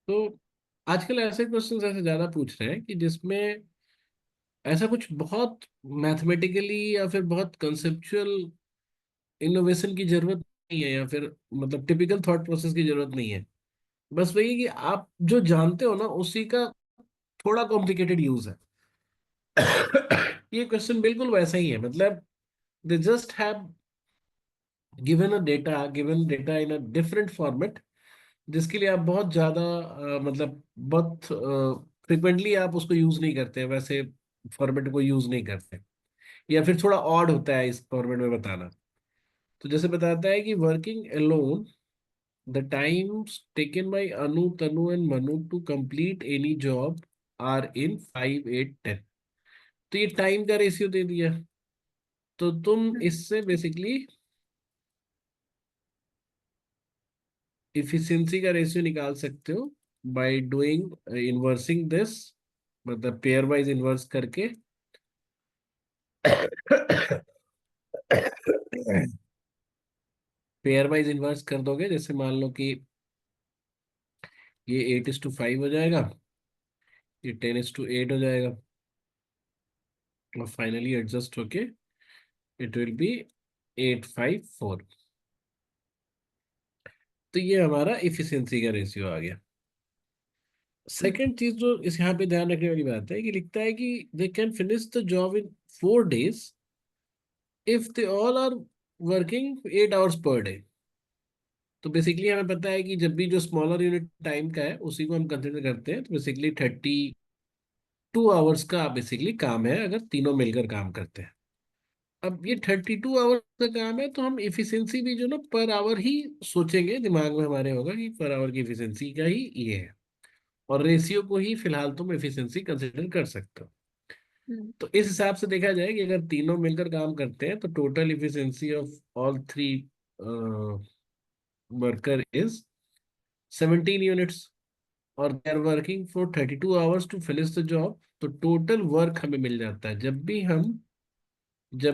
तो आजकल ऐसे क्वेश्चंस ऐसे ज्यादा पूछ रहे हैं कि जिसमें ऐसा कुछ बहुत मैथमेटिकली या फिर बहुत कंसेप्चुअल इनोवेशन की जरूरत नहीं है, या फिर मतलब टिपिकल थॉट प्रोसेस की जरूरत नहीं है। बस वही है कि आप जो जानते हो ना उसी का थोड़ा कॉम्प्लिकेटेड यूज है। ये क्वेश्चन बिल्कुल वैसा ही है, मतलब they just have given data in a different format, जिसके लिए आप बहुत ज्यादा मतलब बहुत फ्रिक्वेंटली आप उसको यूज नहीं करते हैं, वैसे फॉर्मेट को यूज नहीं करते, या फिर थोड़ा ऑड होता है इस फॉर्मेट में बताना। तो जैसे बताता है कि working alone, the times taken by Anu, Tanu and Manu to complete any job are in 5, 8, 10। तो ये टाइम का रेशियो दे दिया, तो तुम इससे बेसिकली इफिशिएंसी का रेशियो निकाल सकते हो बाय डूइंग इन्वर्सिंग दिस, मतलब पेयर वाइज इन्वर्स करके। पेयर वाइज इन्वर्स कर दोगे, जैसे मान लो कि ये 8:5 हो जाएगा, ये 10:8 हो जाएगा, और फाइनली एडजस्ट होके इट विल बी 8:5:4। तो ये हमारा इफिशिएंसी का रेशियो आ गया। सेकेंड चीज जो इस यहाँ पे ध्यान रखने वाली बात है कि लिखता है कि they can finish the job in 4 days if they all are working 8 hours per day. तो बेसिकली हमें पता है कि जब भी जो स्मॉलर यूनिट टाइम का है उसी को हम कंसिडर करते हैं, तो बेसिकली 32 hours का बेसिकली काम है अगर तीनों मिलकर काम करते हैं। अब ये 32 आवर्स का काम है, तो हम इफिशिएंसी भी जो ना पर आवर ही सोचेंगे, दिमाग में हमारे होगा कि पर आवर की इफिशिएंसी का ही ये है, और रेशियो को ही फिलहाल तुम एफिशिएंसी कंसिडर कर सकते हो। तो इस हिसाब से देखा जाए कि अगर तीनों मिलकर काम करते हैं तो total efficiency of all three worker is 17 units, और they are working for 32 hours to finish the job. तो टोटल वर्क हमें मिल जाता है जब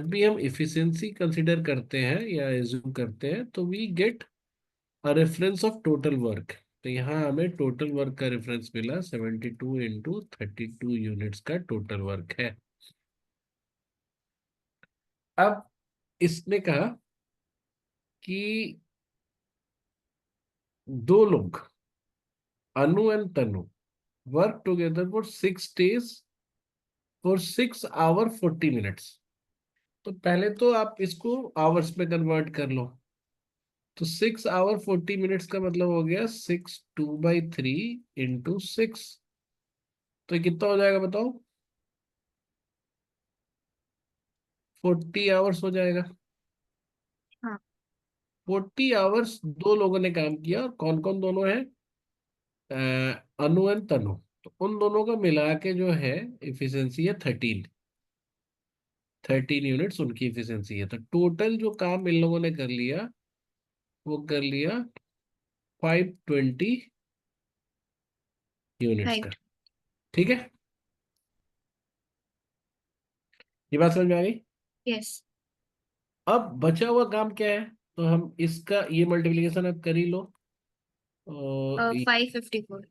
भी हम इफिशिएंसी कंसिडर करते हैं या एज्यूम करते हैं, तो we get a reference of total work. तो यहाँ हमें टोटल वर्क का रेफरेंस मिला, 72 × 32 यूनिट्स का टोटल वर्क है। अब इसने कहा कि दो लोग, Anu and Tanu, work together for 6 days for 6 hour 40 minutes। तो पहले तो आप इसको आवर्स में कन्वर्ट कर लो। तो 6 hour 40 minutes का मतलब हो गया 6 2/3 × 6। तो ये कितना हो जाएगा बताओ? 40 hours हो जाएगा। हाँ। 40 hours दो लोगों ने काम किया, और कौन कौन दोनों है? अनु एंड तनु। तो उन दोनों का मिला के जो है इफिशियंसी है 13 यूनिट्स उनकी इफिशियंसी है। तो टोटल जो काम इन लोगों ने कर लिया वो कर लिया 520 यूनिट्स का। राइट। ठीक है, ये बात समझ में आ गई। यस। अब बचा हुआ काम क्या है? तो हम इसका ये मल्टीप्लिकेशन अब कर ही लो। और 554।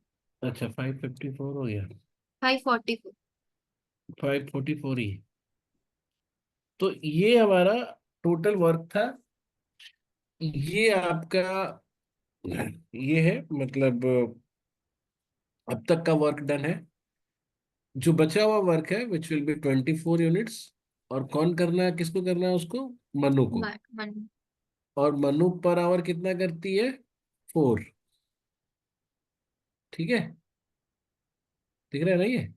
अच्छा, 554 हो गया। 544। 544 ही। तो ये हमारा टोटल वर्क था। ये आपका ये है, मतलब अब तक का वर्क डन है। जो बचा हुआ वर्क है विच विल बी 24 यूनिट्स, और कौन करना है, किसको करना है उसको? मनु को। वन। और मनु पर आवर कितना करती है? 4। ठीक है, दिख रहा है ना ये?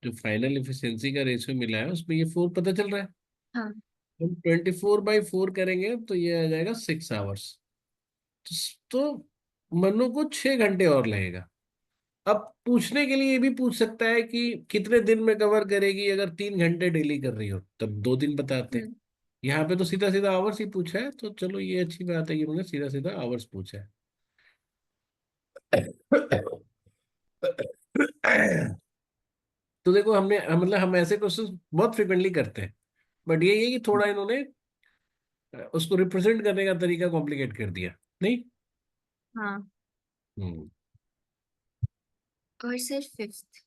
जो फाइनल इफिशियंसी का रेशियो मिला है उसमें ये 4 पता चल रहा है। हाँ। हम 24/4 करेंगे तो ये आ जाएगा 6 hours। तो मनु को 6 घंटे और लगेगा। अब पूछने के लिए ये भी पूछ सकता है कि कितने दिन में कवर करेगी, अगर 3 घंटे डेली कर रही हो तब 2 दिन बताते हैं। हम्म। यहाँ पे तो सीधा सीधा आवर्स ही पूछा है, तो चलो ये अच्छी बात है कि उन्होंने सीधा सीधा आवर्स पूछा है। तो देखो मतलब हम ऐसे क्वेश्चंस बहुत फ्रिक्वेंटली करते हैं, बट ये कि थोड़ा इन्होंने उसको रिप्रेजेंट करने का तरीका कॉम्प्लिकेट कर दिया, नहीं? हाँ। हम्म और सर फिफ्थ।